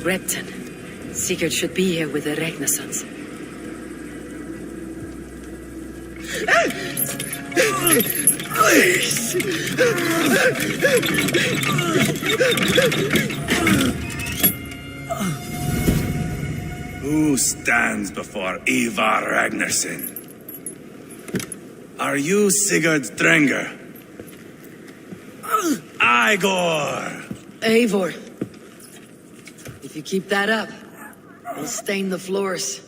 Repton. Sigurd should be here with the Ragnar sons. Who stands before Ivar Ragnarsson? Are you Sigurd Drenger? Igor! Eivor. If you keep that up, it'll stain the floors.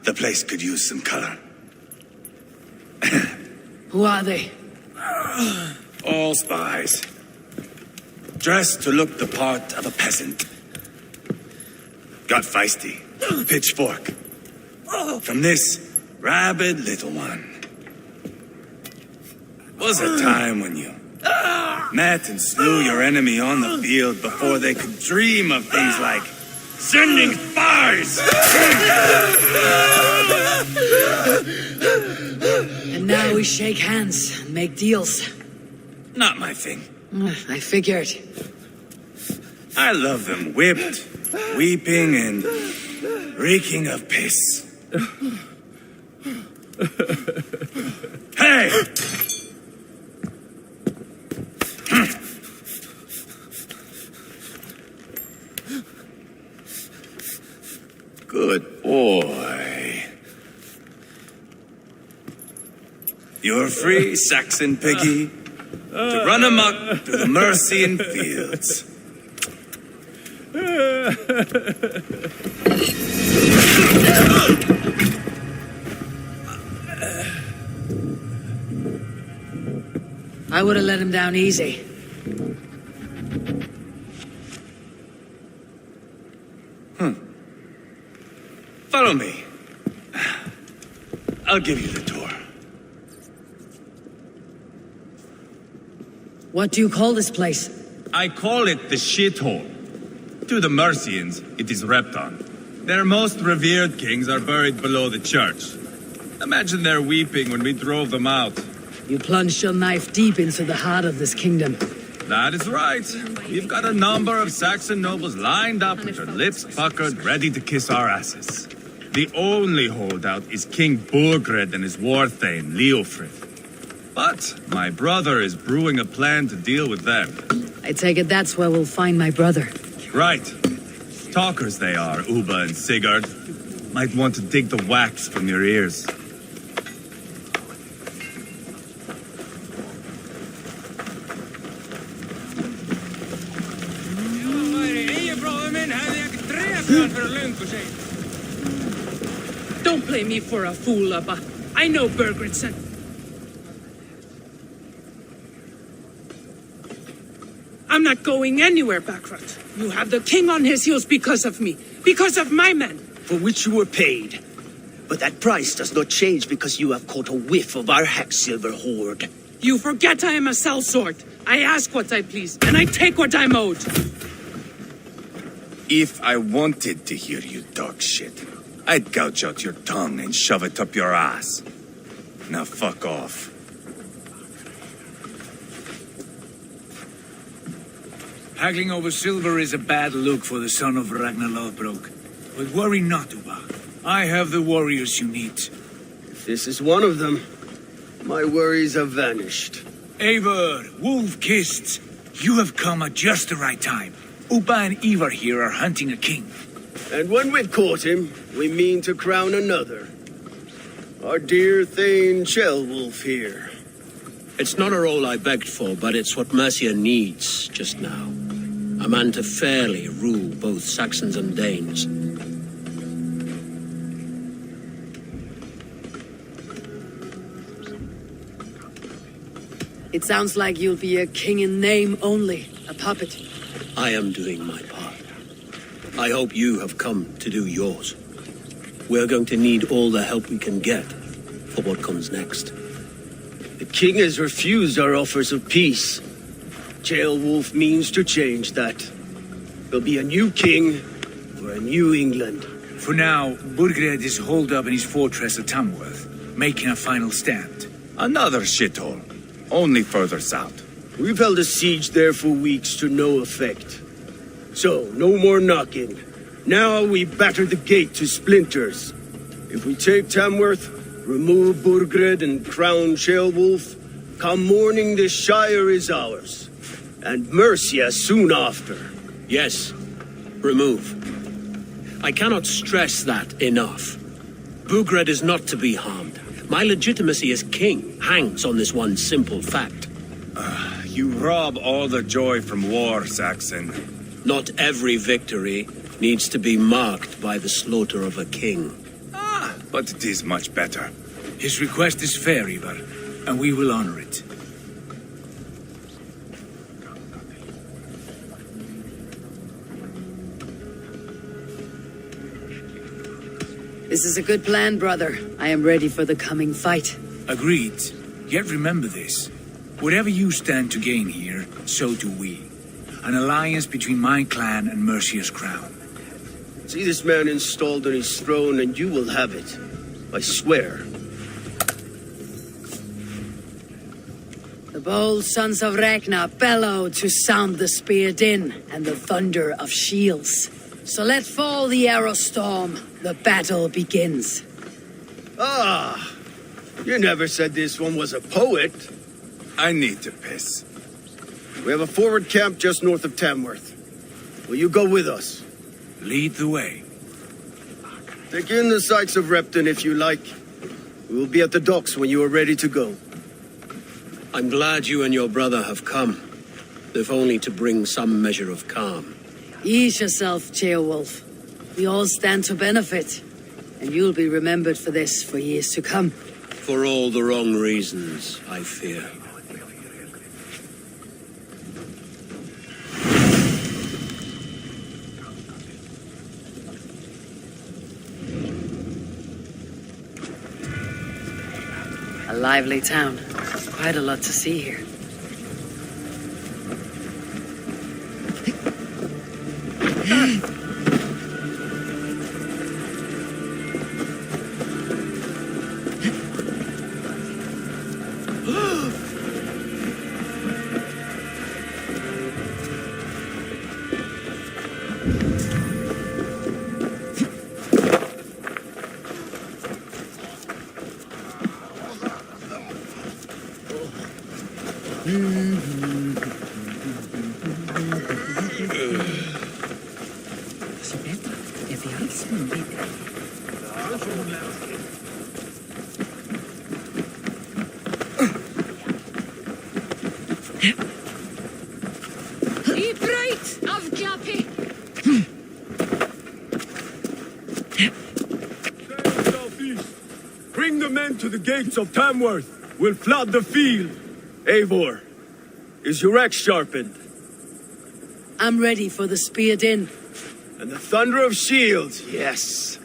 The place could use some color. Who are they? All spies. Dressed to look the part of a peasant. Got feisty. Pitchfork. From this rabid little one. Was a time when you met and slew your enemy on the field before they could dream of things like sending spies! And now we shake hands and make deals. Not my thing. I figured. I love them whipped, weeping, and reeking of piss. Hey! Good boy. You're free, Saxon piggy, to run amok through the Mercian fields. I would have let him down easy. Follow me. I'll give you the tour. What do you call this place? I call it the shithole. To the Mercians, it is Repton. Their most revered kings are buried below the church. Imagine their weeping when we drove them out. You plunged your knife deep into the heart of this kingdom. That is right. We've got a number of Saxon nobles lined up with their lips puckered, ready to kiss our asses. The only holdout is King Burgred and his war thane, Leofrid. But my brother is brewing a plan to deal with them. I take it that's where we'll find my brother. Right. Talkers they are, Uba and Sigurd. Might want to dig the wax from your ears. Don't play me for a fool, Abba. I know Bergredson. I'm not going anywhere, Backrot. You have the king on his heels because of me. Because of my men. For which you were paid. But that price does not change because you have caught a whiff of our Hacksilver hoard. You forget I am a sellsword. I ask what I please, and I take what I'm owed. If I wanted to hear you talk shit, I'd gouge out your tongue and shove it up your ass. Now fuck off. Haggling over silver is a bad look for the son of Ragnar Lothbrok. But worry not, Uba. I have the warriors you need. If this is one of them, my worries have vanished. Eivor, Wolf-Kissed, you have come at just the right time. Uba and Ivar here are hunting a king. And when we've caught him, we mean to crown another. Our dear Thane Ceolwulf here. It's not a role I begged for, but it's what Mercia needs just now. A man to fairly rule both Saxons and Danes. It sounds like you'll be a king in name only, a puppet. I am doing my part. I hope you have come to do yours. We're going to need all the help we can get for what comes next. The king has refused our offers of peace. Ceolwulf means to change that. There'll be a new king for a new England. For now, Burgred is holed up in his fortress at Tamworth, making a final stand. Another shithole. Only further south. We've held a siege there for weeks to no effect. So, no more knocking. Now we batter the gate to splinters. If we take Tamworth, remove Burgred and crown Ceolwulf, come morning the Shire is ours. And Mercia soon after. Yes, remove. I cannot stress that enough. Burgred is not to be harmed. My legitimacy as king hangs on this one simple fact. You rob all the joy from war, Saxon. Not every victory needs to be marked by the slaughter of a king. But it is much better. His request is fair, Ivar, and we will honor it. This is a good plan, brother. I am ready for the coming fight. Agreed. Yet remember this. Whatever you stand to gain here, so do we. An alliance between my clan and Mercia's crown. See this man installed on his throne and you will have it. I swear. The bold sons of Ragnar bellow to sound the spear din and the thunder of shields. So let fall the arrow storm. The battle begins. Ah, you never said this one was a poet. I need to piss. We have a forward camp just north of Tamworth. Will you go with us? Lead the way. Take in the sights of Repton if you like. We will be at the docks when you are ready to go. I'm glad you and your brother have come, if only to bring some measure of calm. Ease yourself, Ceolwulf. We all stand to benefit, and you'll be remembered for this for years to come. For all the wrong reasons, I fear. A lively town. Quite a lot to see here. Bring the men to the gates of Tamworth. We'll flood the field. Eivor, is your axe sharpened? I'm ready for the spear din. And the thunder of shields, yes.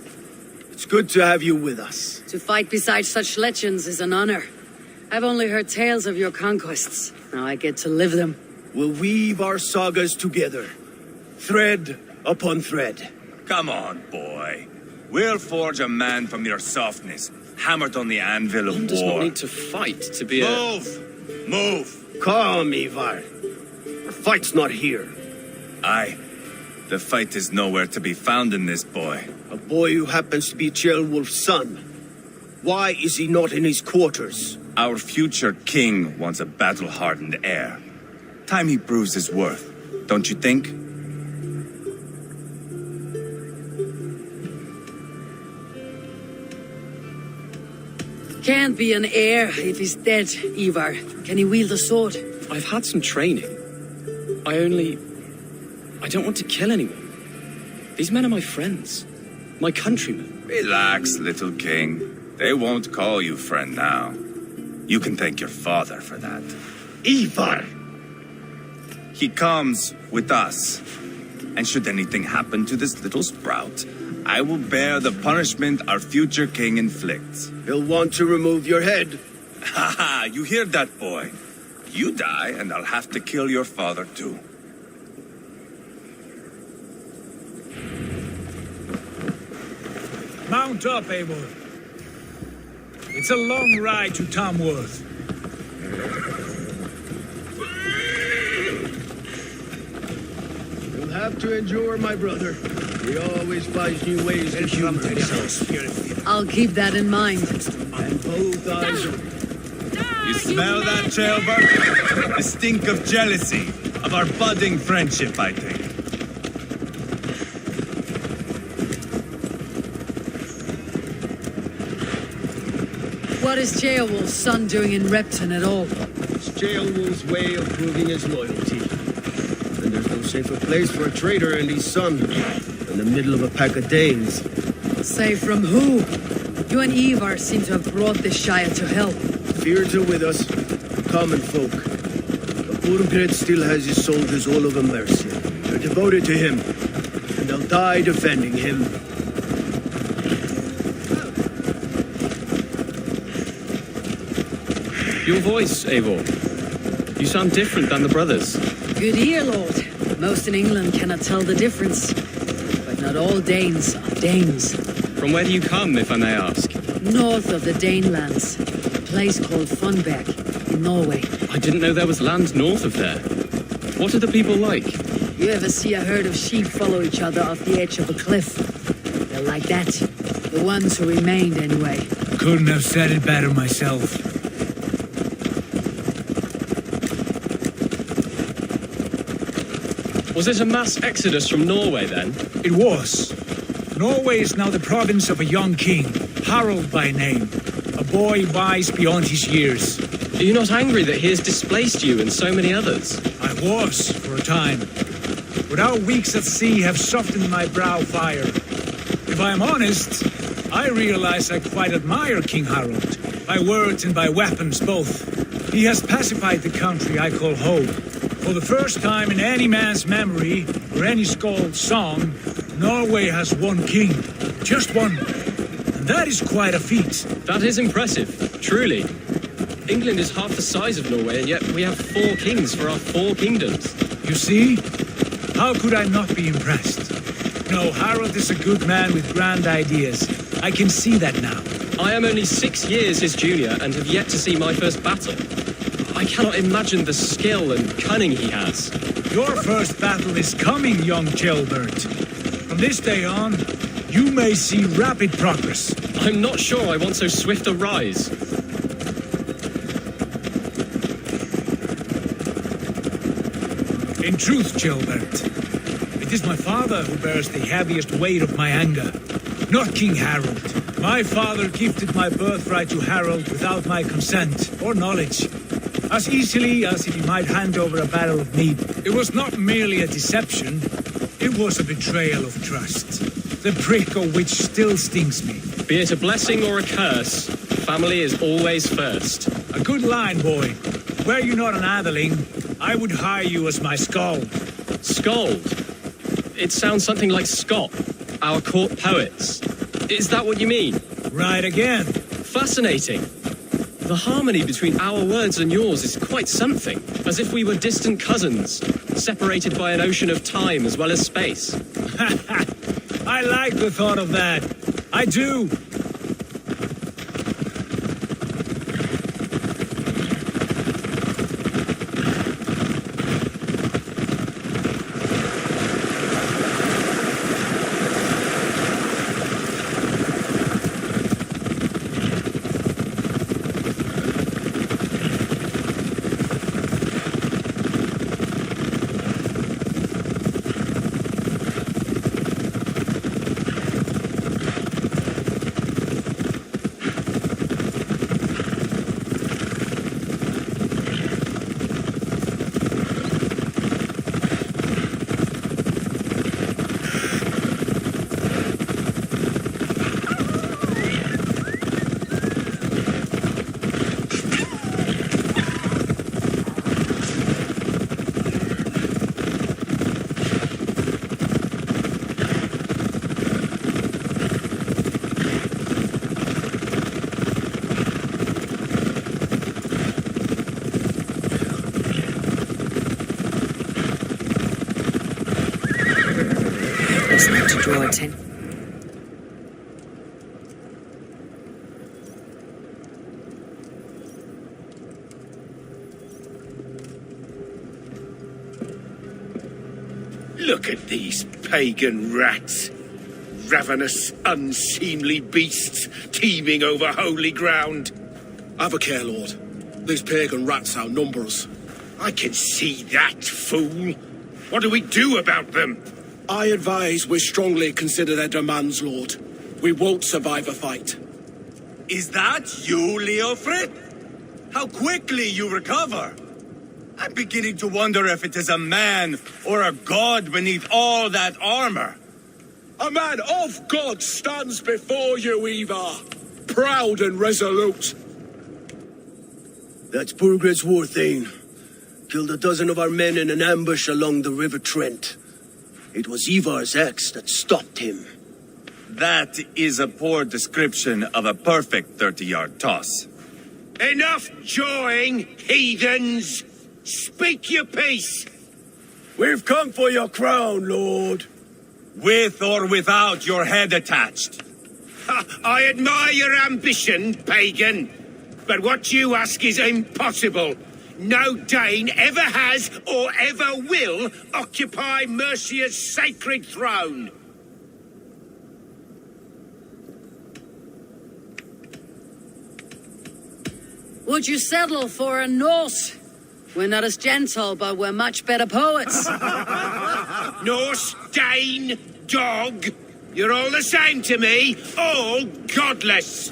It's good to have you with us. To fight beside such legends is an honor. I've only heard tales of your conquests. Now I get to live them. We'll weave our sagas together, thread upon thread. Come on, boy. We'll forge a man from your softness, hammered on the anvil of One does war. not need to fight to be a... Move! Move! Calm, Ivar. The fight's not here. Aye. The fight is nowhere to be found in this boy. A boy who happens to be Ceolwulf's son. Why is he not in his quarters? Our future king wants a battle-hardened heir. Time he proves his worth, don't you think? Can't be an heir if he's dead, Ivar. Can he wield a sword? I've had some training. I don't want to kill anyone. These men are my friends. My countrymen. Relax, little king. They won't call you friend now. You can thank your father for that. Ivar! He comes with us. And should anything happen to this little sprout, I will bear the punishment our future king inflicts. He'll want to remove your head. Ha ha! You hear that, boy? You die, and I'll have to kill your father, too. Mount up, Eivor. It's a long ride to Tamworth. We'll have to endure, my brother. He always finds new ways to humor himself. I'll keep that in mind. And both eyes are... You smell that, Jailbird? The stink of jealousy, of our budding friendship, I think. What is Ceolwulf's son doing in Repton at all? It's Ceolwulf's way of proving his loyalty. And there's no safer place for a traitor and his son in the middle of a pack of Danes. Safe from who? You and Ivar seem to have brought this Shire to hell. Fears are with us, common folk. But Burgred still has his soldiers all over Mercia. They're devoted to him, and they'll die defending him. Your voice, Eivor. You sound different than the brothers. Good ear, Lord. Most in England cannot tell the difference. But not all Danes are Danes. From where do you come, if I may ask? North of the Danelands, a place called Funberg, in Norway. I didn't know there was land north of there. What are the people like? You ever see a herd of sheep follow each other off the edge of a cliff? They're like that. The ones who remained, anyway. Couldn't have said it better myself. Was it a mass exodus from Norway, then? It was. Norway is now the province of a young king, Harald by name. A boy wise beyond his years. Are you not angry that he has displaced you and so many others? I was, for a time. But our weeks at sea have softened my brow fire. If I am honest, I realize I quite admire King Harald. By words and by weapons, both. He has pacified the country I call home. For the first time in any man's memory, or any skald's song, Norway has one king. Just one. And that is quite a feat. That is impressive, truly. England is half the size of Norway, and yet we have 4 kings for our 4 kingdoms. You see? How could I not be impressed? No, Harald is a good man with grand ideas. I can see that now. I am only 6 years his junior and have yet to see my first battle. I cannot imagine the skill and cunning he has. Your first battle is coming, young Jailbird. From this day on, you may see rapid progress. I'm not sure I want so swift a rise. In truth, Jailbird, it is my father who bears the heaviest weight of my anger, not King Harald. My father gifted my birthright to Harald without my consent or knowledge. As easily as if he might hand over a barrel of mead. It was not merely a deception, it was a betrayal of trust. The prick of which still stings me. Be it a blessing or a curse, family is always first. A good line, boy. Were you not an atheling, I would hire you as my skald. Skald? It sounds something like Scott, our court poets. Is that what you mean? Right again. Fascinating. The harmony between our words and yours is quite something. As if we were distant cousins, separated by an ocean of time as well as space. I like the thought of that. I do. To draw attention. Look at these pagan rats. Ravenous, unseemly beasts teeming over holy ground. Have a care, Lord. These pagan rats outnumber us. I can see that, fool. What do we do about them? I advise we strongly consider their demands, Lord. We won't survive a fight. Is that you, Leofrid? How quickly you recover! I'm beginning to wonder if it is a man or a god beneath all that armor. A man of God stands before you, Ivar. Proud and resolute. That's Burgred's Warthane. Killed a dozen of our men in an ambush along the River Trent. It was Ivar's axe that stopped him. That is a poor description of a perfect 30-yard toss. Enough jawing, heathens! Speak your piece! We've come for your crown, Lord. With or without your head attached. I admire your ambition, pagan. But what you ask is impossible. No Dane ever has or ever will occupy Mercia's sacred throne. Would you settle for a Norse? We're not as gentle, but we're much better poets. Norse, Dane, dog. You're all the same to me. All godless.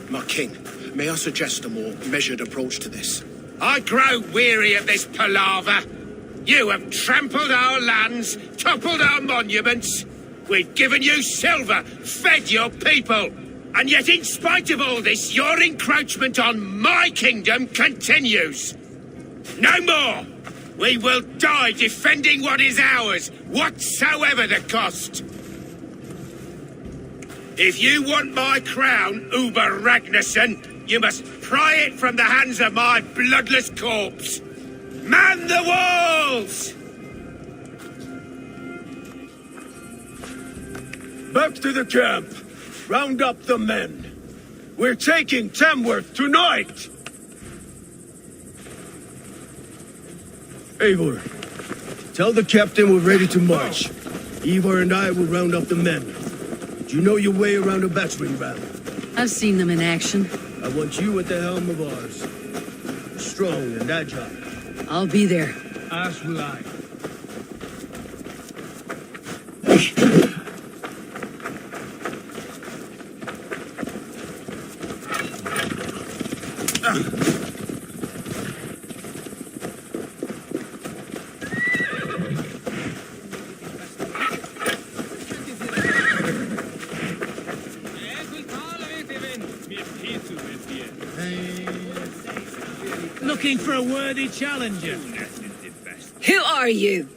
My king, may I suggest a more measured approach to this? I grow weary of this palaver. You have trampled our lands, toppled our monuments. We've given you silver, fed your people. And yet, in spite of all this, your encroachment on my kingdom continues. No more! We will die defending what is ours, whatsoever the cost. If you want my crown, Uber Ragnarsson, you must pry it from the hands of my bloodless corpse. Man the walls! Back to the camp. Round up the men. We're taking Tamworth tonight! Eivor, tell the captain we're ready to march. Eivor and I will round up the men. Do you know your way around a battering ram? I've seen them in action. I want you at the helm of ours. Strong and agile. I'll be there. As will I. Looking for a worthy challenger. Who are you?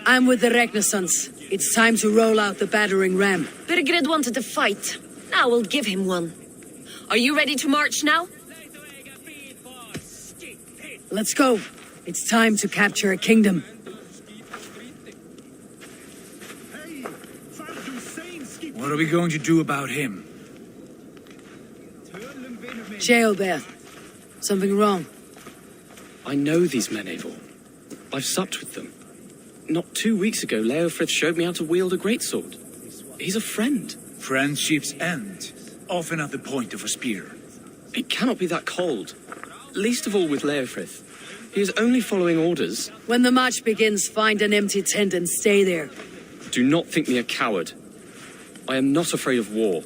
I'm with the Ragnarsons. It's time to roll out the battering ram. Burgred wanted to fight. Now we'll give him one. Are you ready to march now? Let's go. It's time to capture a kingdom. What are we going to do about him? Jailbeth. Something wrong? I know these men, Eivor. I've supped with them. Not 2 weeks ago, Leofrith showed me how to wield a greatsword. He's a friend. Friendships end, often at the point of a spear. It cannot be that cold. Least of all with Leofrith. He is only following orders. When the march begins, find an empty tent and stay there. Do not think me a coward. I am not afraid of war.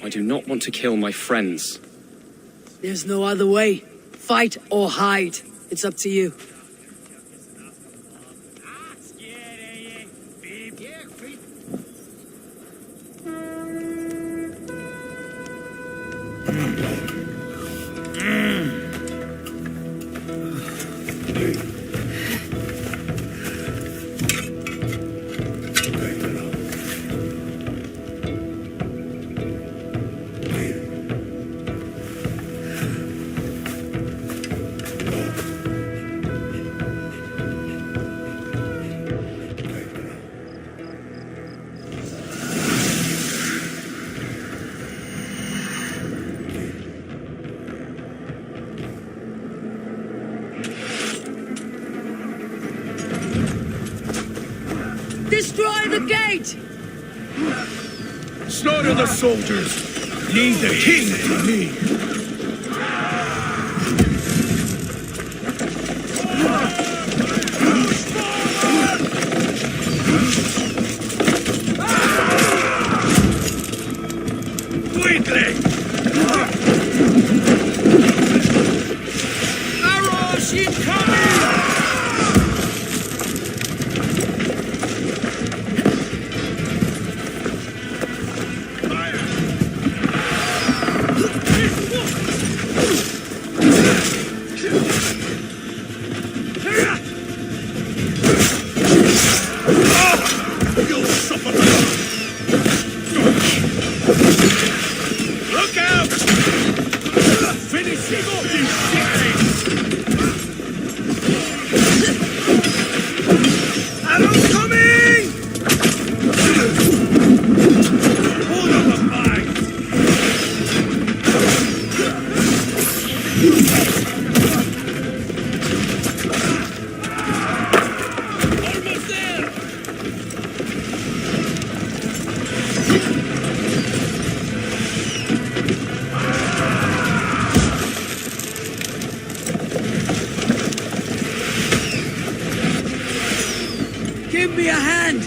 I do not want to kill my friends. There's no other way. Fight or hide. It's up to you. Destroy the gate! Slaughter the soldiers. Leave the king to me. Arrows incoming! You'll suffer. Look out! Finish him off, you sickles! Arrows coming! Hold up a fight! Almost there! Give me a hand!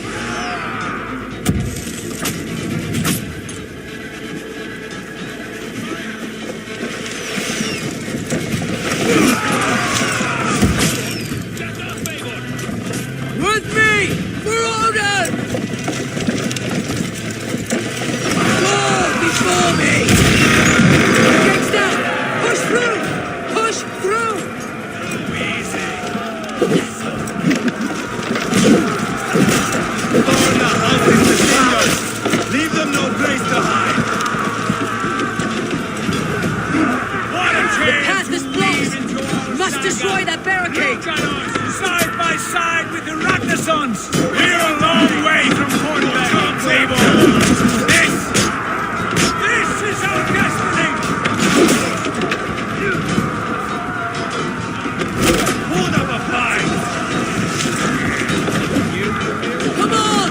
With me! For order! Go before me! Gates down! Push through! Push through! Burn the houses to cinders! Leave them no place to hide! What a The path is blocked! We must destroy that barricade! Side by side with the Ragnarsons! We're a long way from Fornberg, Table. This is our destiny! Hold up a fight! Come on!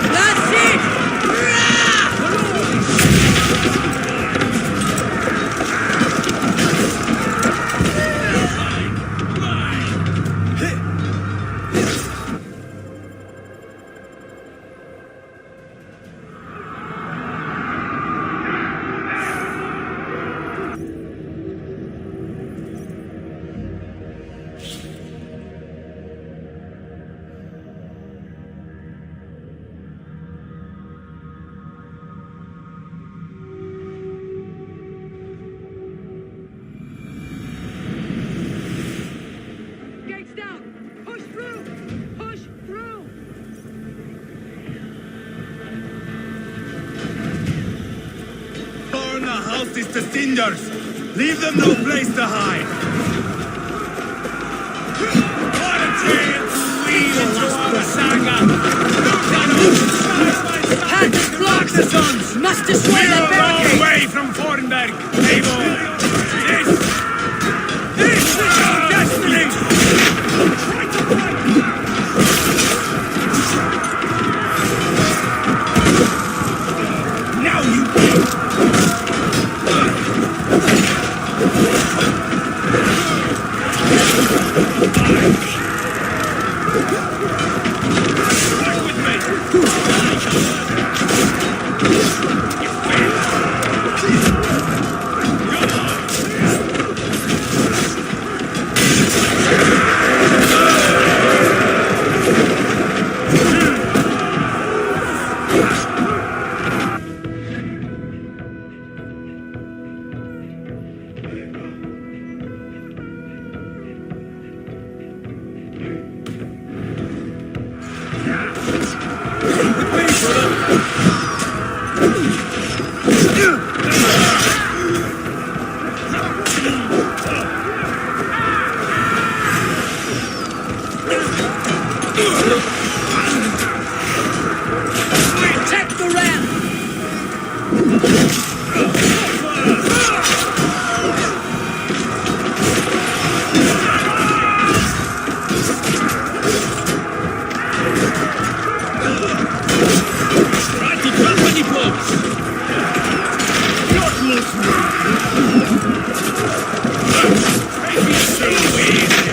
That's it! Gates down! Push through! Push through! Burn the houses to cinders! Leave them no place to hide! What a chance to lead into our saga! Path is blocked! We must destroy that Long barricade! way from Fornberg, Table. This is our destiny! Now you Attack the ram! Try to drop any blows. Not maybe so easy.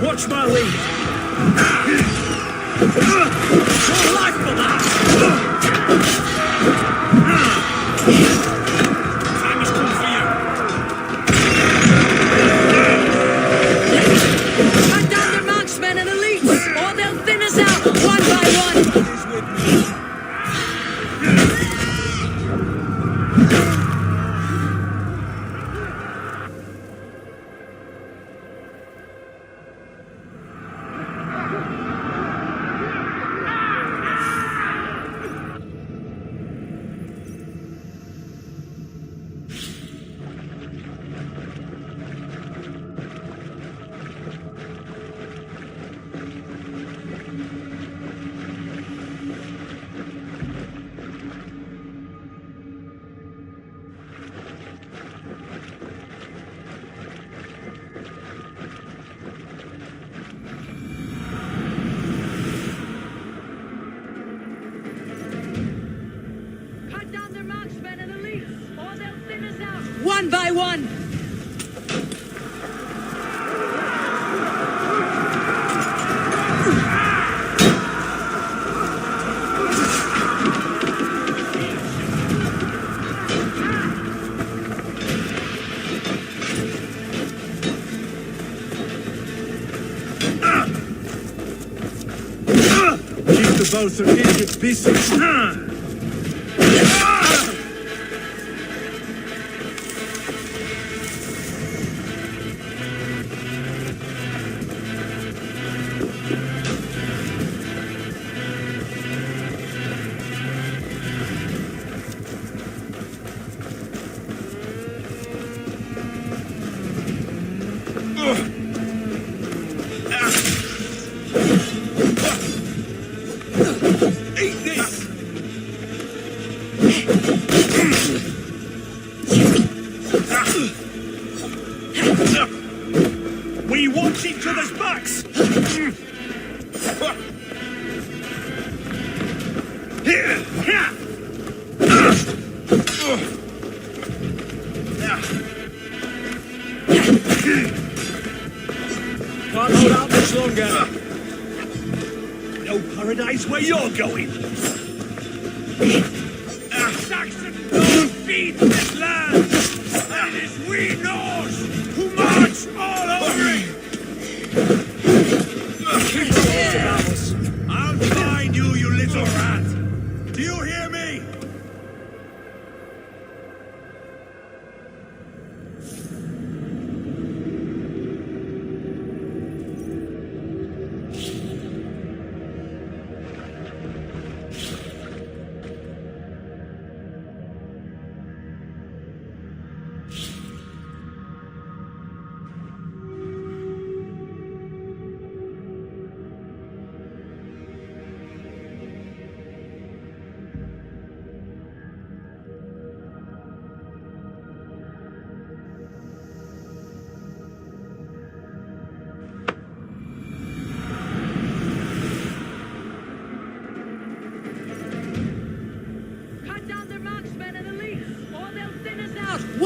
Watch my lead. Your life for that! Time has come for you. Cut down their marksmen and elites, or they'll thin us out one by one! Cut down their marksmen and elites, or they'll thin us out one by one! Keep the both of Egypt busy. Eat this! We watch each other's backs! Can't hold out much longer. No paradise where you're going! Saxon don't feed this land! And it is we Norse who march all over it! I'll find you, you little rat! Do you hear me?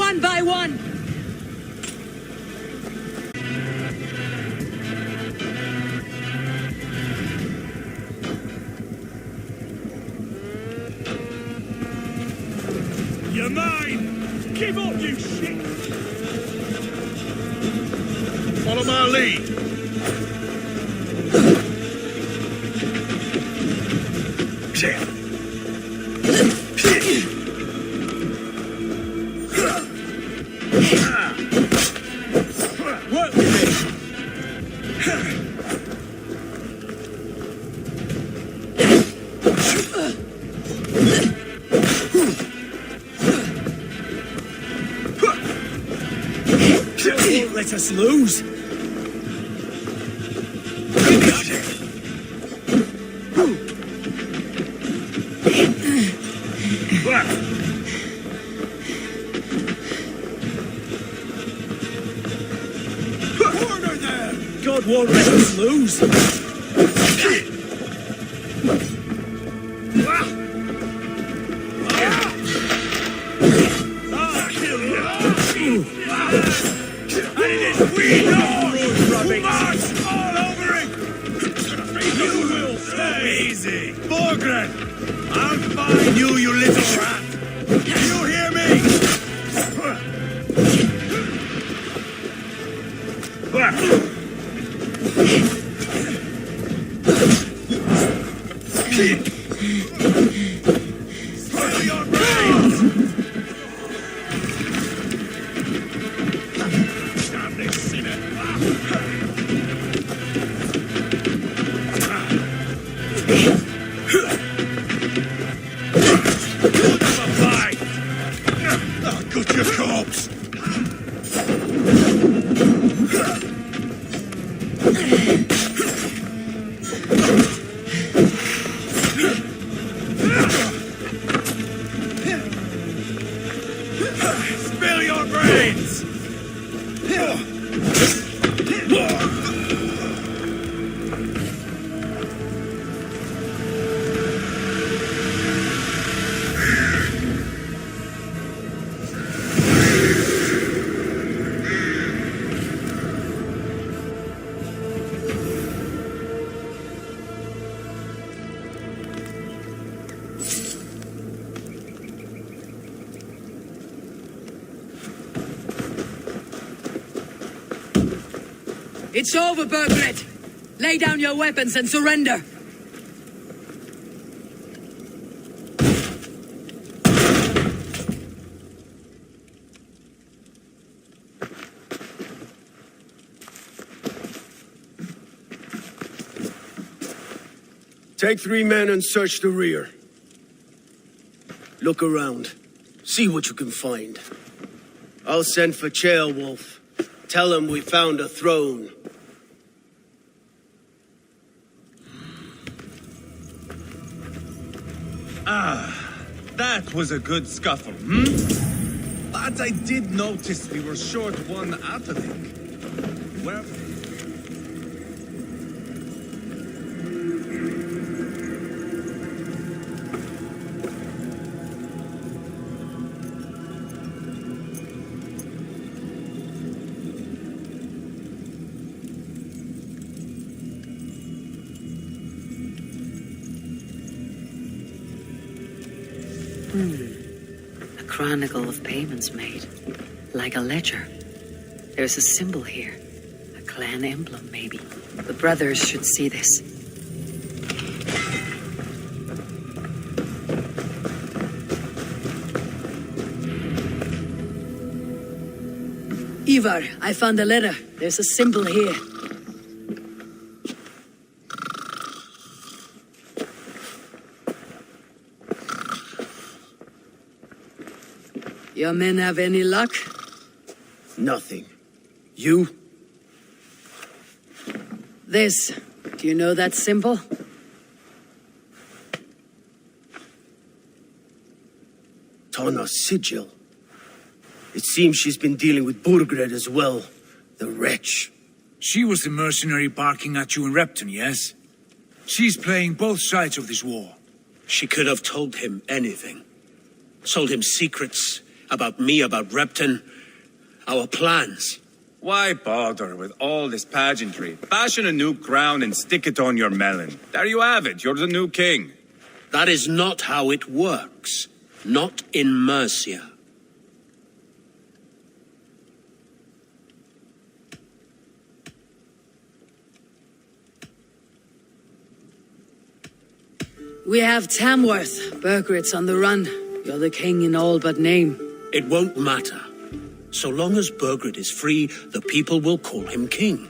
one by one. You're mine! Give up, you shit! Follow my lead! Work with me! Don't let us lose! God won't let us lose! Easy. Borgren! I'll find you, you little rat! You hear me? Spill your brains! Damn sinner! I'll cut your corpse! Spill your brains! It's over, Burgred. Lay down your weapons and surrender. Take 3 men and search the rear. Look around. See what you can find. I'll send for Ceolwulf. Tell him we found a throne. That was a good scuffle, hmm? But I did notice we were short one Athelink. Where... A chronicle of payments made. Like a ledger. There's a symbol here. A clan emblem, maybe. The brothers should see this. Ivar, I found a letter. There's a symbol here. Your men have any luck? Nothing. You? This. Do you know that symbol? Tana's sigil. It seems she's been dealing with Burgred as well. The wretch. She was the mercenary barking at you in Repton, yes? She's playing both sides of this war. She could have told him anything. Sold him secrets About me, about Repton. Our plans. Why bother with all this pageantry? Fashion a new crown and stick it on your melon. There you have it, you're the new king. That is not how it works. Not in Mercia. We have Tamworth. Burgred's on the run. You're the king in all but name. It won't matter. So long as Burgred is free, the people will call him king.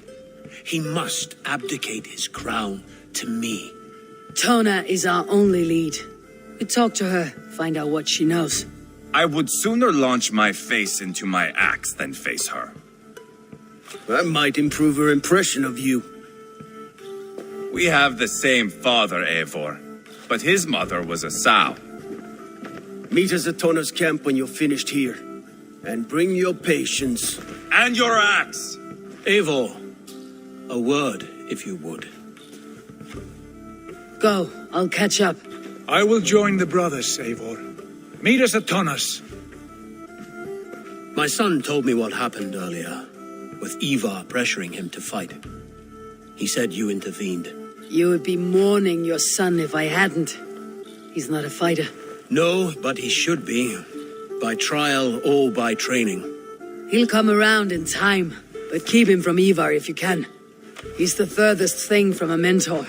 He must abdicate his crown to me. Tona is our only lead. We talk to her, find out what she knows. I would sooner launch my face into my axe than face her. That might improve her impression of you. We have the same father, Eivor, but his mother was a sow. Meet us at Tona's camp when you're finished here. And bring your patience. And your axe! Eivor, a word, if you would. Go, I'll catch up. I will join the brothers, Eivor. Meet us at Tonnas. My son told me what happened earlier, with Ivar pressuring him to fight. He said you intervened. You would be mourning your son if I hadn't. He's not a fighter. No, but he should be. By trial or by training. He'll come around in time, but keep him from Ivar if you can. He's the furthest thing from a mentor.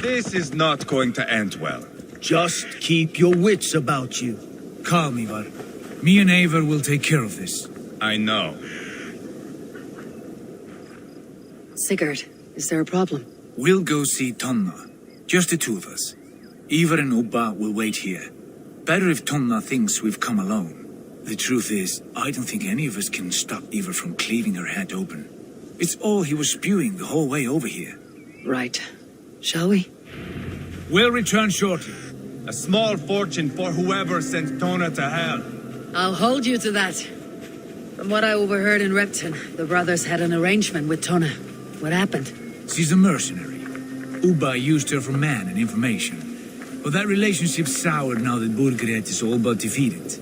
This is not going to end well. Just keep your wits about you. Calm, Ivar. Me and Eivor will take care of this. I know. Sigurd, is there a problem? We'll go see Tonna. Just the two of us. Ivar and Ubba will wait here. Better if Tonna thinks we've come alone. The truth is, I don't think any of us can stop Ivar from cleaving her head open. It's all he was spewing the whole way over here. Right. Shall we? We'll return shortly. A small fortune for whoever sent Tona to hell. I'll hold you to that. From what I overheard in Repton, the brothers had an arrangement with Tona. What happened? She's a mercenary. Ubba used her for man and information. But that relationship soured now that Burgred is all but defeated.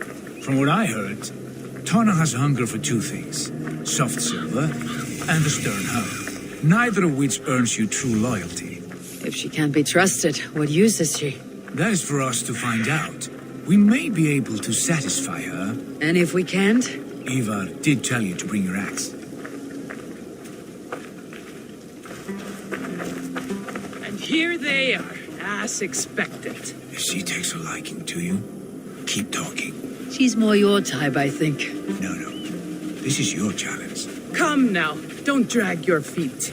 From what I heard, Tona has hunger for two things. Soft silver and a stern hug. Neither of which earns you true loyalty. If she can't be trusted, what use is she? That is for us to find out. We may be able to satisfy her. And if we can't? Ivar did tell you to bring your axe. And here they are, as expected. If she takes a liking to you, keep talking. She's more your type, I think. No. This is your challenge. Come now, don't drag your feet.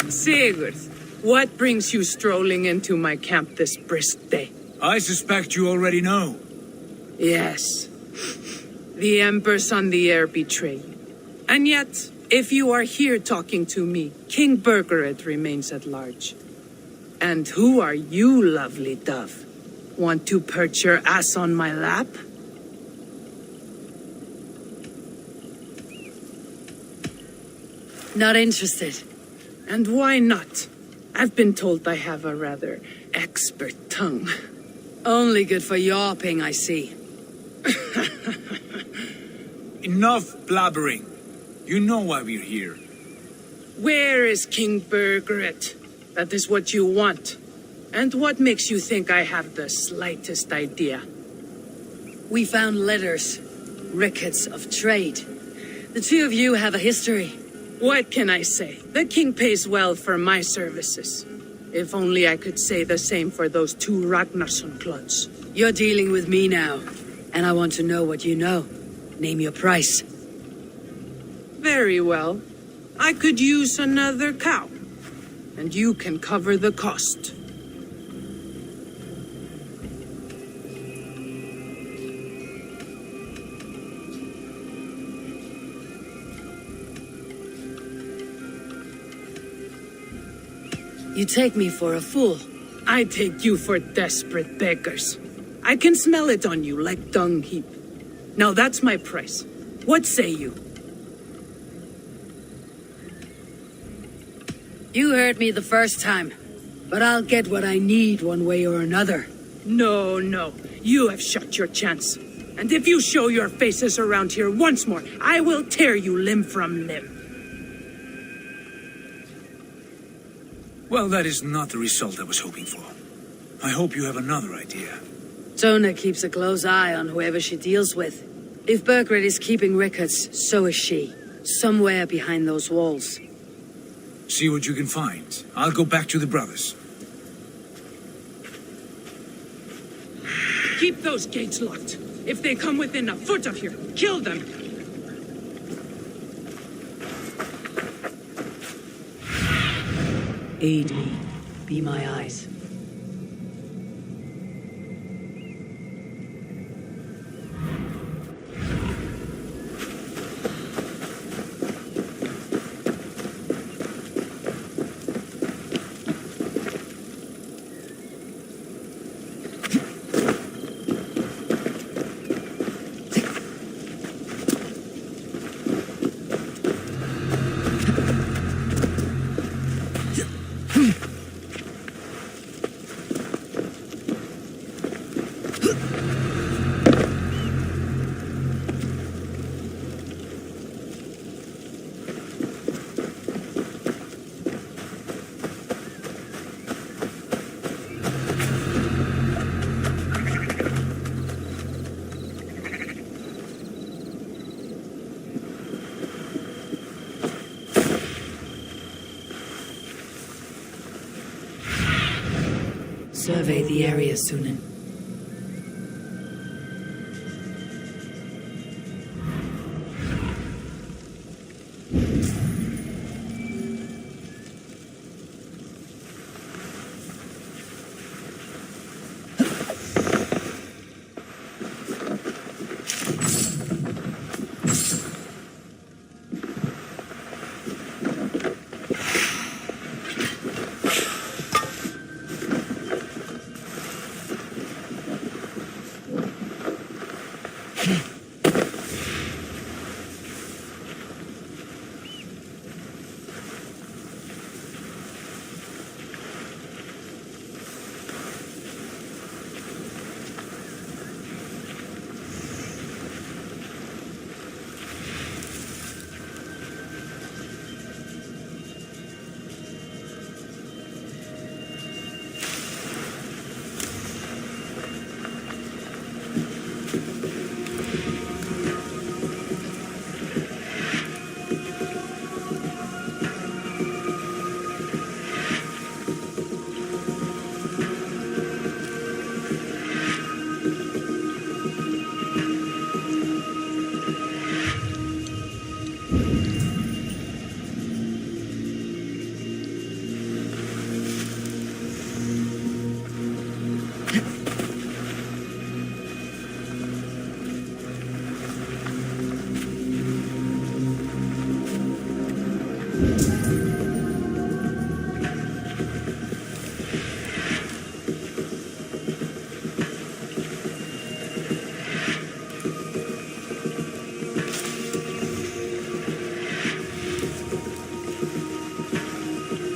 Sigurd, what brings you strolling into my camp this brisk day? I suspect you already know. Yes. The Emperor's on the air betrayed. And yet, if you are here talking to me, King Burgred remains at large. And who are you, lovely dove? Want to perch your ass on my lap? Not interested. And why not? I've been told I have a rather expert tongue. Only good for yawping, I see. Enough blabbering. You know why we're here. Where is King Burgred? That is what you want. And what makes you think I have the slightest idea? We found letters, records of trade. The two of you have a history. What can I say? The king pays well for my services. If only I could say the same for those two Ragnarsson clods. You're dealing with me now, and I want to know what you know. Name your price. Very well. I could use another cow. And you can cover the cost. You take me for a fool. I take you for desperate beggars. I can smell it on you like dung heap. Now that's my price. What say you? You heard me the first time, but I'll get what I need one way or another. No, no. You have shot your chance. And if you show your faces around here once more, I will tear you limb from limb. Well, that is not the result I was hoping for. I hope you have another idea. Tona keeps a close eye on whoever she deals with. If Burgred is keeping records, so is she. Somewhere behind those walls. See what you can find. I'll go back to the brothers. Keep those gates locked. If they come within a foot of here, kill them. Aid me. Be my eyes. Survey the area, Sunan.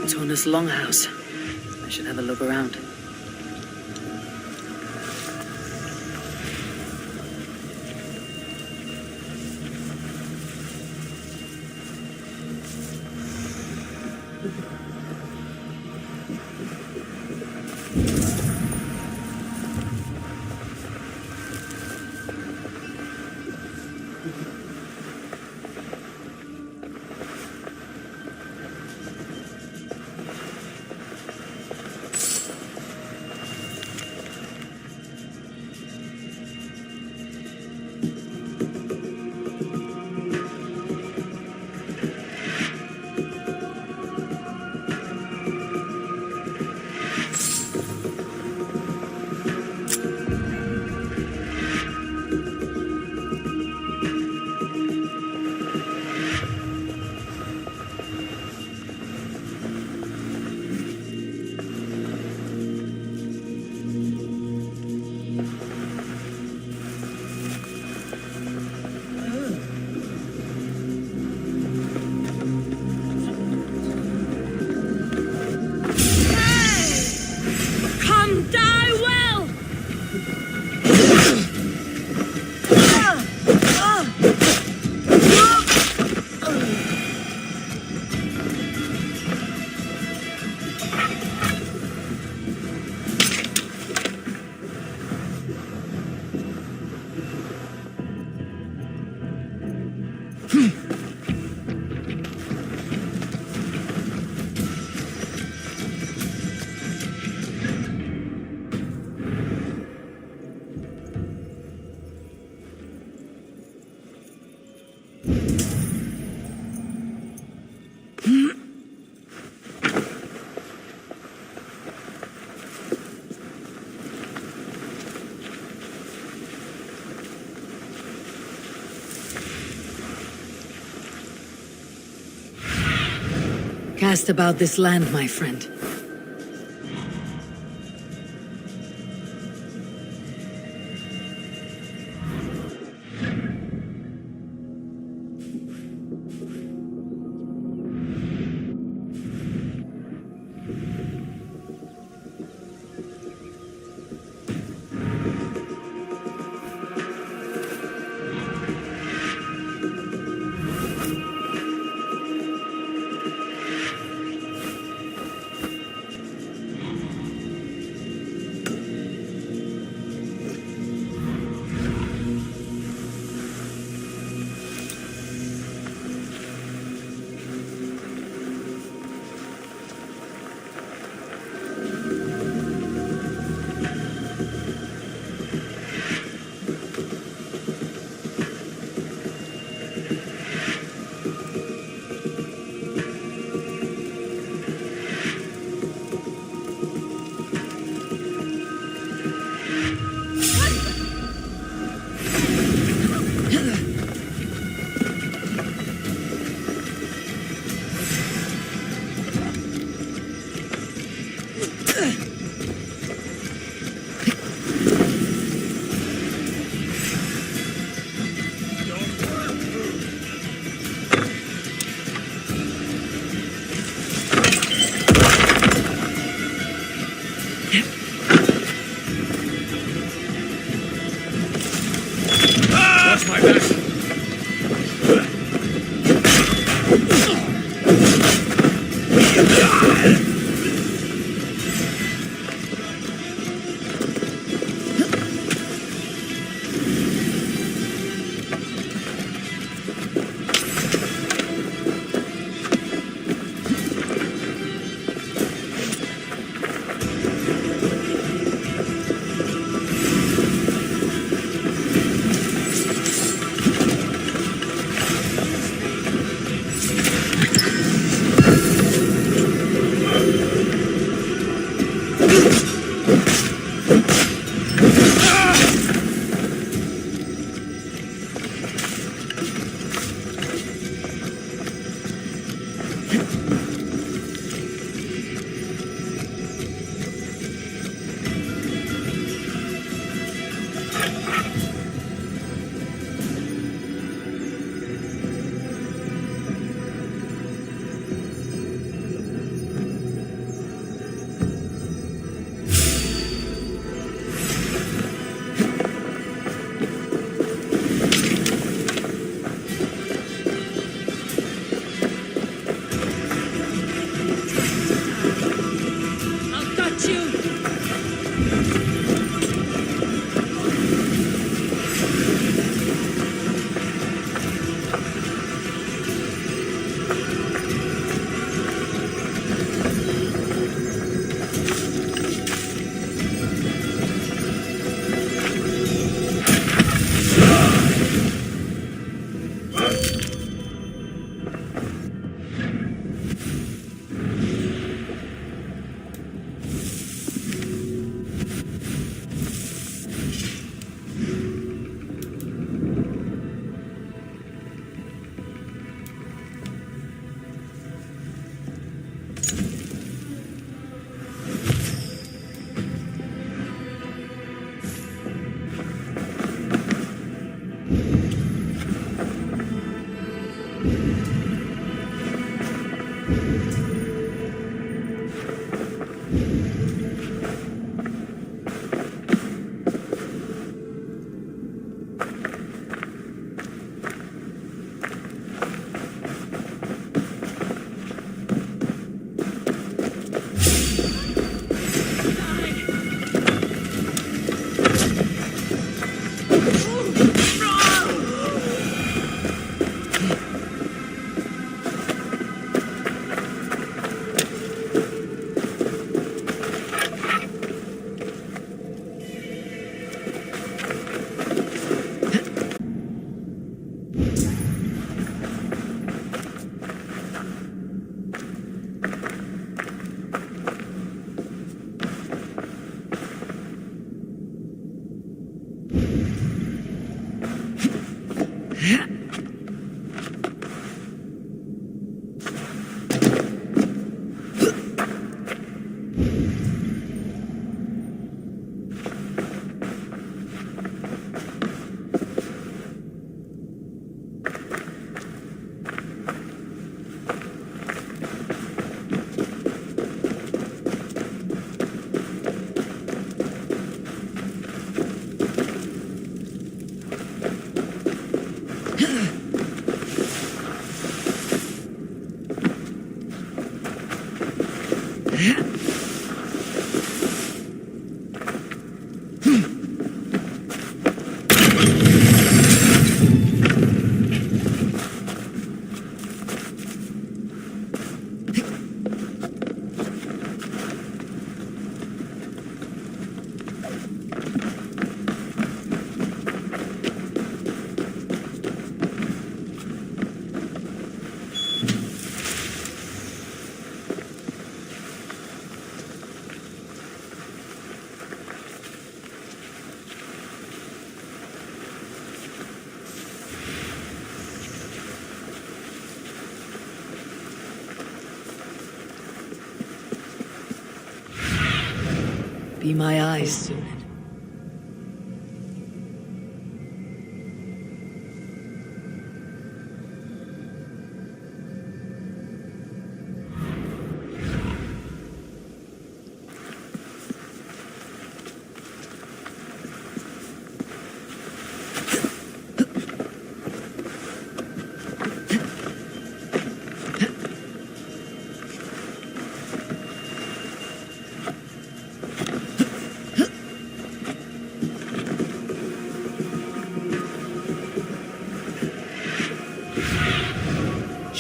Tuna's longhouse. I should have a look around. Cast about this land, my friend. Be my eyes.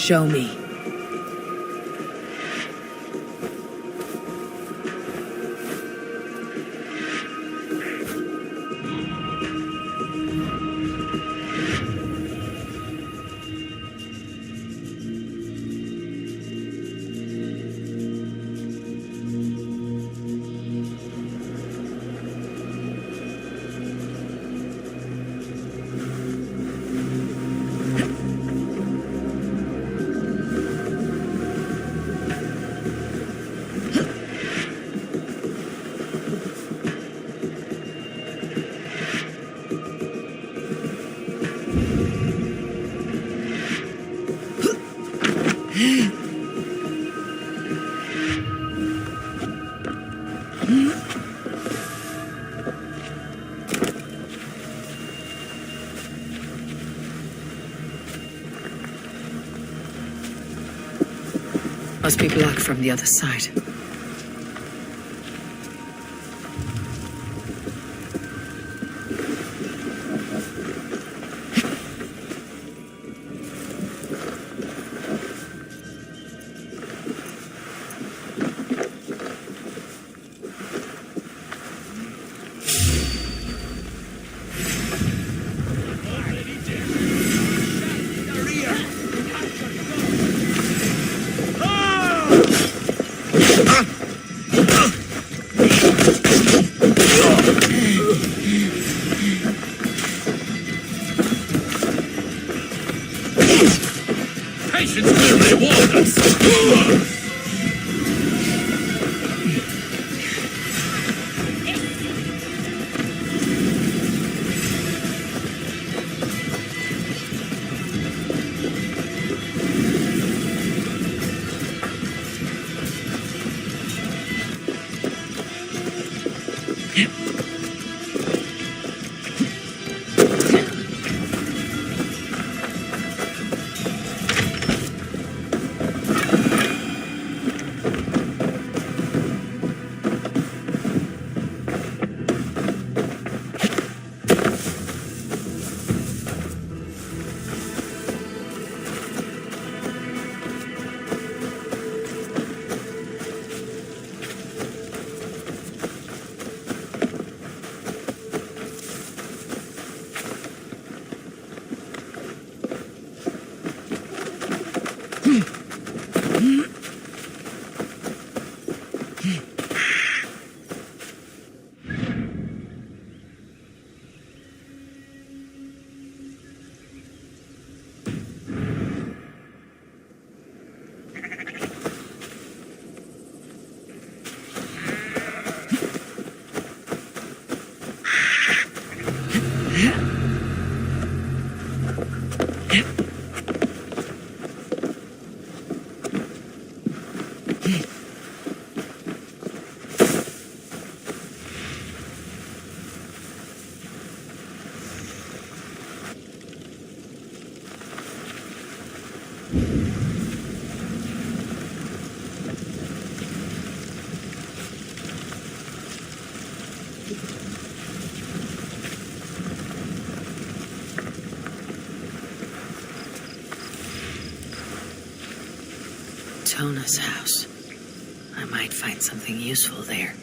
Show me. Must be blocked from the other side. Patience will reward us! Tona's house. I might find something useful there.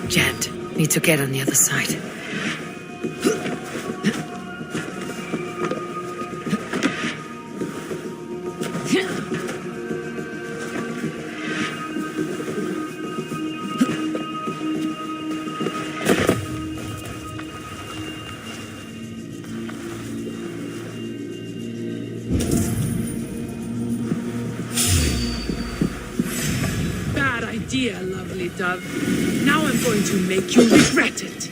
Jet, need to get on the other side. Bad idea, lovely dove. Now I'm going to make you regret it.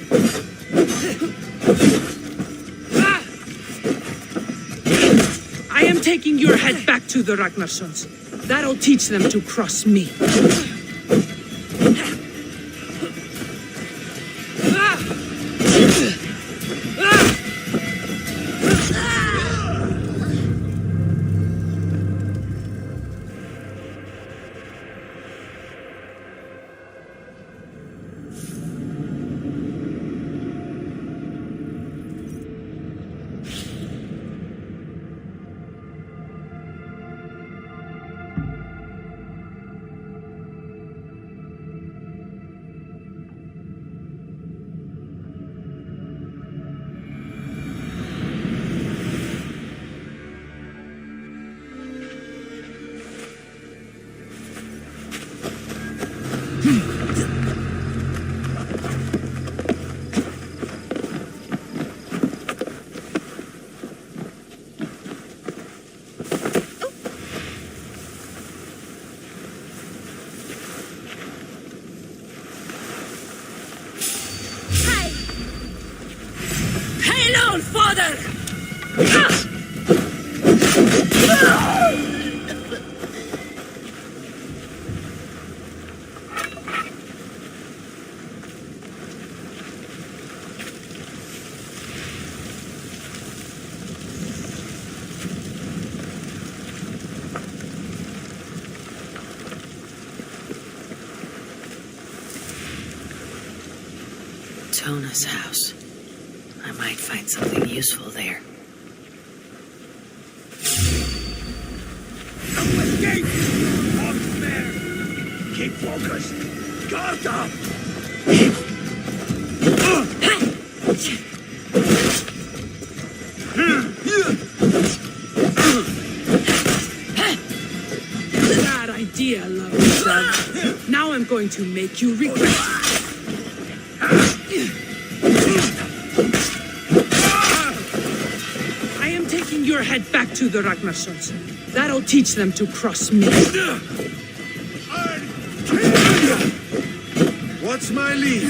Ah! I am taking your head back to the Ragnarsons. That'll teach them to cross me. Ah! Ah! Hail, old father! Tona's house. I might find something useful there. Keep focused. Guard up. Bad idea, lovely dove. Now I'm going to make you regret it. I am taking your head back to the Ragnarsons. That'll teach them to cross me. What's my lead?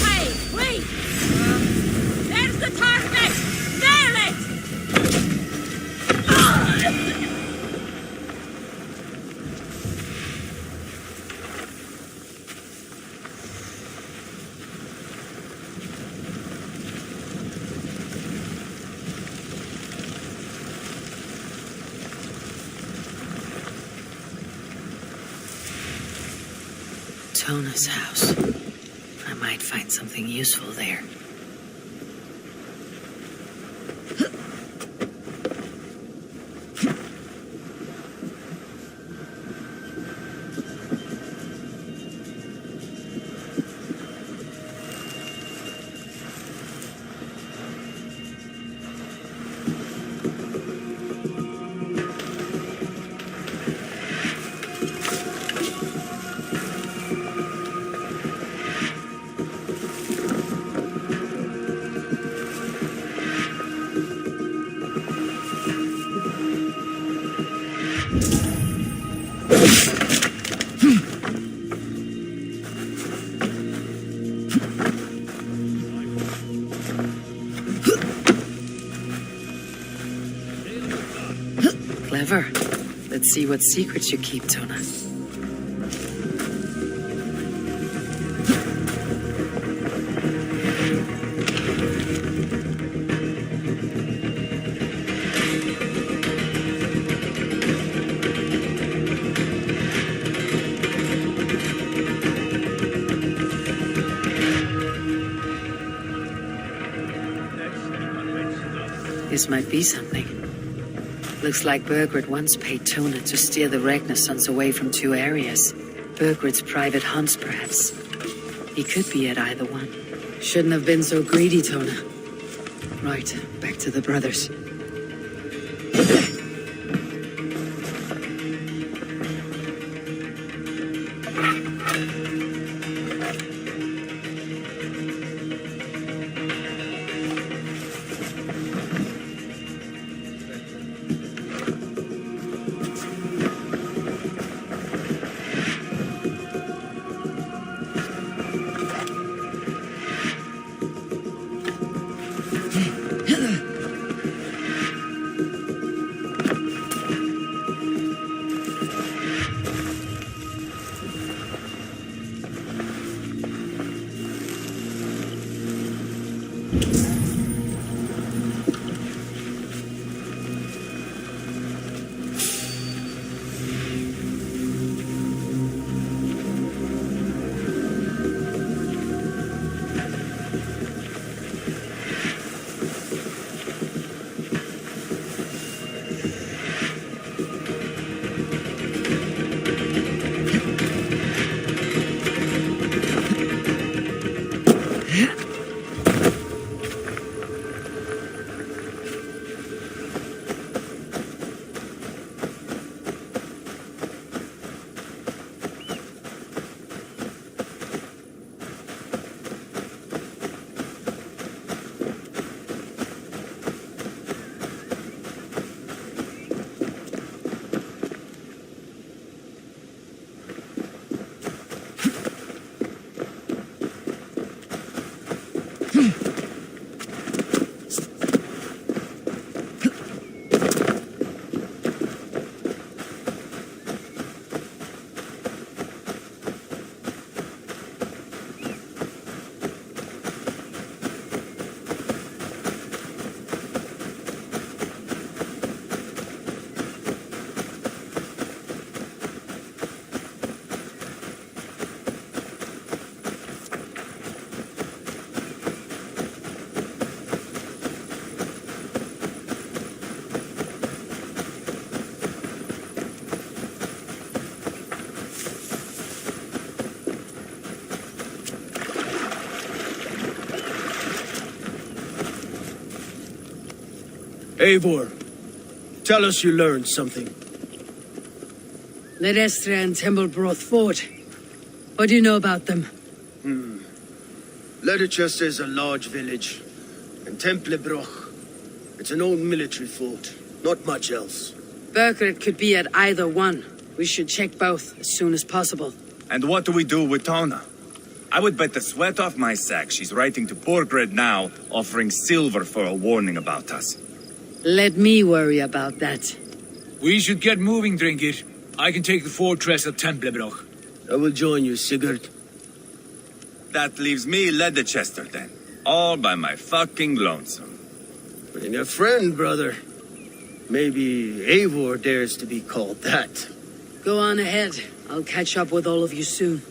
Hey, wait! There's the target! Nail it! Tona's house. I might find something useful there. Clever. Let's see what secrets you keep, Tona. This might be something. Looks like Burgred once paid Tona to steer the Ragnar sons away from two areas. Burgred's private hunts, perhaps. He could be at either one. Shouldn't have been so greedy, Tona. Right, back to the brothers. Eivor, tell us you learned something. Ledestra and Templebroth fought. What do you know about them? Ledechester is a large village, and Templebroch, it's an old military fort. Not much else. Burgred could be at either one. We should check both as soon as possible. And what do we do with Tona? I would bet the sweat off my sack she's writing to Burgred now, offering silver for a warning about us. Let me worry about that. We should get moving, Drinkit. I can take the fortress of Templebroch. I will join you, Sigurd. That leaves me Ledechester then. All by my fucking lonesome. Bring a friend, brother. Maybe Eivor dares to be called that. Go on ahead. I'll catch up with all of you soon.